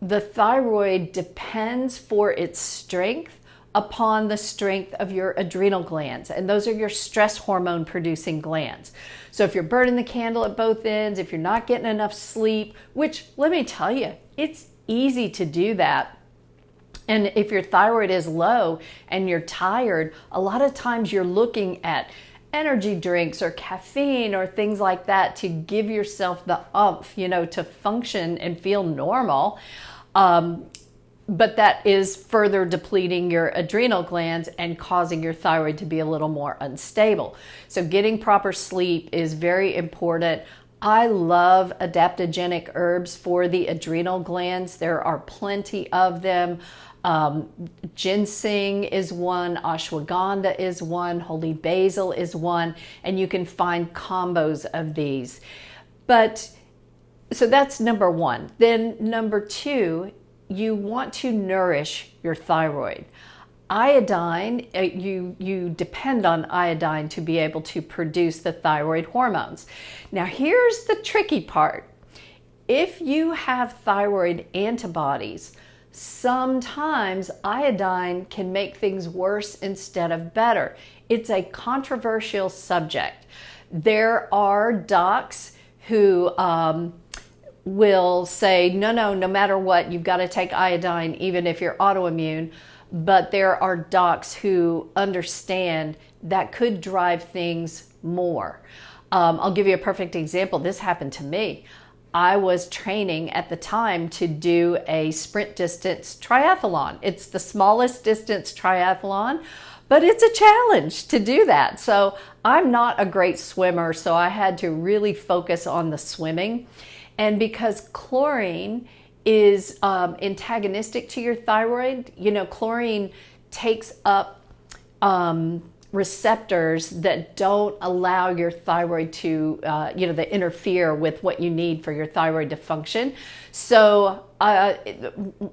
the thyroid depends for its strength upon the strength of your adrenal glands, and those are your stress hormone producing glands. So if you're burning the candle at both ends, if you're not getting enough sleep, which let me tell you, it's easy to do that. And if your thyroid is low and you're tired, a lot of times you're looking at energy drinks or caffeine or things like that to give yourself the oomph, to function and feel normal. But that is further depleting your adrenal glands and causing your thyroid to be a little more unstable. So getting proper sleep is very important. I love adaptogenic herbs for the adrenal glands. There are plenty of them. Ginseng is one, ashwagandha is one, holy basil is one, and you can find combos of these. So that's number one. Then number two, you want to nourish your thyroid. Iodine, you depend on iodine to be able to produce the thyroid hormones. Now here's the tricky part. If you have thyroid antibodies, sometimes iodine can make things worse instead of better. It's a controversial subject. There are docs who will say, no matter what, you've got to take iodine even if you're autoimmune. But there are docs who understand that could drive things more. I'll give you a perfect example. This happened to me. I was training at the time to do a sprint distance triathlon. It's the smallest distance triathlon, but it's a challenge to do that. So I'm not a great swimmer, so I had to really focus on the swimming. And because chlorine is antagonistic to your thyroid, chlorine takes up receptors that don't allow your thyroid to, that interfere with what you need for your thyroid to function. So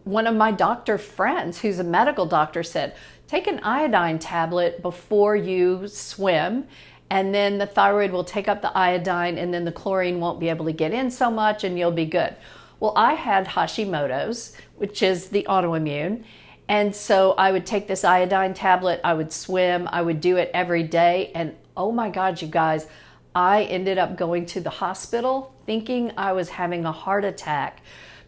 one of my doctor friends, who's a medical doctor, said, take an iodine tablet before you swim, and then the thyroid will take up the iodine, and then the chlorine won't be able to get in so much, and you'll be good. Well, I had Hashimoto's, which is the autoimmune, and so I would take this iodine tablet, I would swim, I would do it every day, and oh my God, you guys, I ended up going to the hospital thinking I was having a heart attack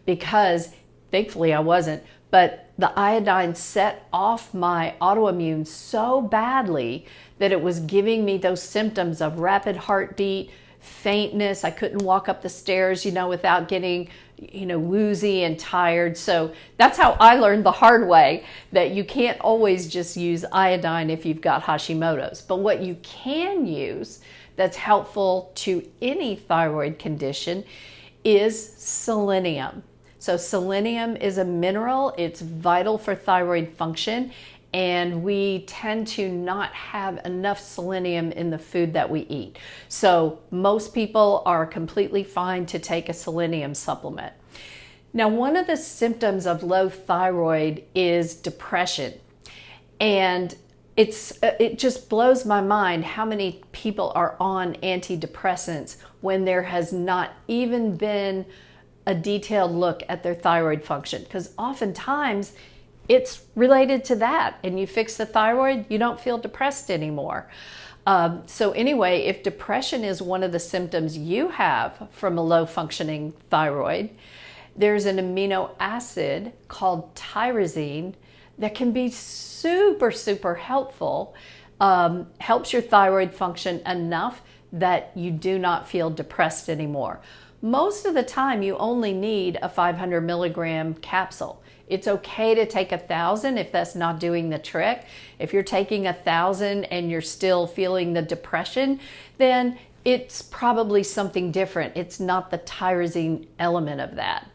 because, thankfully I wasn't, but the iodine set off my autoimmune so badly that it was giving me those symptoms of rapid heartbeat, faintness. I couldn't walk up the stairs, without getting, woozy and tired. So that's how I learned the hard way that you can't always just use iodine if you've got Hashimoto's. But what you can use that's helpful to any thyroid condition is selenium. So selenium is a mineral. It's vital for thyroid function. And we tend to not have enough selenium in the food that we eat. So most people are completely fine to take a selenium supplement. Now, one of the symptoms of low thyroid is depression. And it just blows my mind how many people are on antidepressants when there has not even been a detailed look at their thyroid function. Because oftentimes, it's related to that, and you fix the thyroid, you don't feel depressed anymore. So anyway, if depression is one of the symptoms you have from a low functioning thyroid, there's an amino acid called tyrosine that can be super, super helpful, helps your thyroid function enough that you do not feel depressed anymore. Most of the time, you only need a 500 milligram capsule. It's okay to take 1,000 if that's not doing the trick. If you're taking 1,000 and you're still feeling the depression, then it's probably something different. It's not the tyrosine element of that.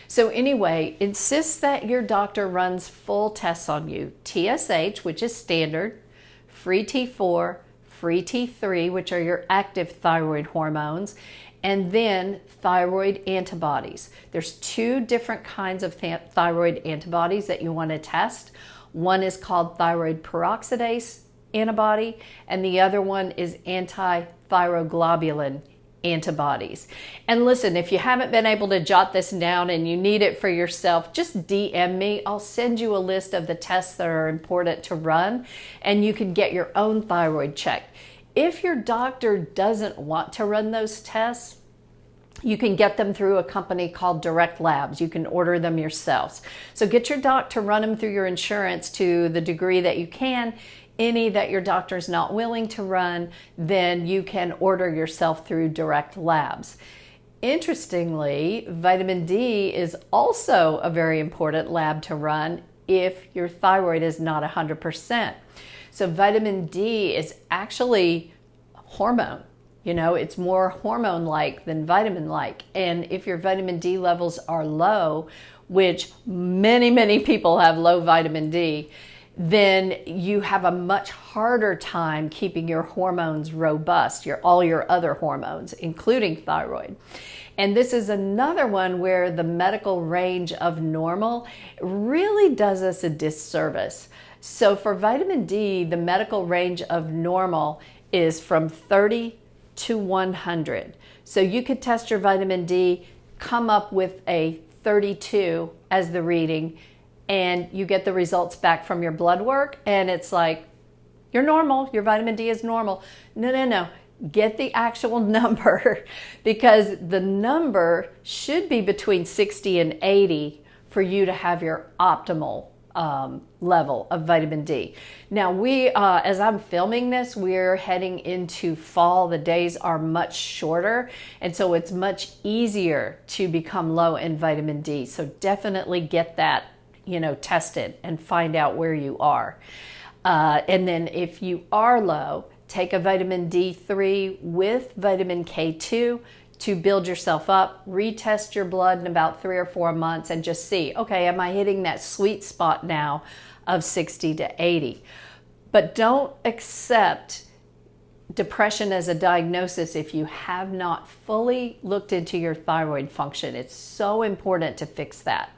So anyway, insist that your doctor runs full tests on you. TSH, which is standard, free T4, free T3, which are your active thyroid hormones, and then thyroid antibodies. There's two different kinds of thyroid antibodies that you want to test. One is called thyroid peroxidase antibody, and the other one is anti-thyroglobulin antibodies. And listen, if you haven't been able to jot this down and you need it for yourself, just DM me. I'll send you a list of the tests that are important to run, and you can get your own thyroid checked. If your doctor doesn't want to run those tests, you can get them through a company called Direct Labs. You can order them yourselves. So get your doc to run them through your insurance to the degree that you can. Any that your doctor's not willing to run, then you can order yourself through Direct Labs. Interestingly, vitamin D is also a very important lab to run if your thyroid is not 100%. So vitamin D is actually hormone. You know, it's more hormone-like than vitamin-like. And if your vitamin D levels are low, which many people have low vitamin D, then you have a much harder time keeping your hormones robust, all your other hormones, including thyroid. And this is another one where the medical range of normal really does us a disservice. So for vitamin D, the medical range of normal is from 30 to 100. So you could test your vitamin D, come up with a 32 as the reading, and you get the results back from your blood work, and it's like, you're normal, your vitamin D is normal. No. Get the actual number, because the number should be between 60 and 80 for you to have your optimal level of vitamin D. Now as I'm filming this, we're heading into fall. The days are much shorter, and so it's much easier to become low in vitamin D. So definitely get that, tested and find out where you are. And then if you are low, take a vitamin D3 with vitamin K2 to build yourself up. Retest your blood in about 3 or 4 months and just see, okay, am I hitting that sweet spot now of 60 to 80? But don't accept depression as a diagnosis if you have not fully looked into your thyroid function. It's so important to fix that.